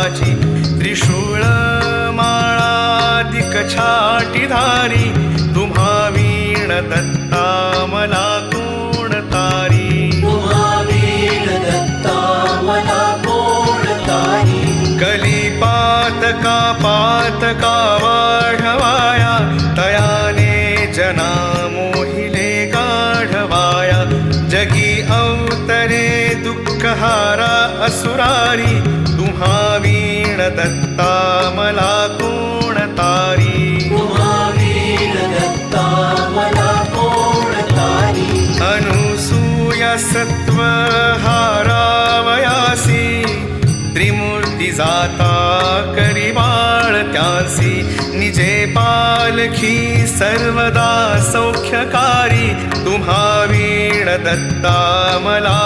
माझी त्रिशूळ माळादिक छाटीधारी तुम्हा वीण दत्ता मला कोण तारी कलिपातका पातका वाढवाया तयाने जना मोहिले गाढवाया जगी अवतरे दुःखहारा असुरारी तुम्हा वीण दत्ता मला कोण तारी अनुसूया सत्वहारावयासी त्रिमूर्ती जाता करी बाळ त्यासी निजे पालखी सर्वदा सौख्यकारी तुम्हा वीण दत्ता मला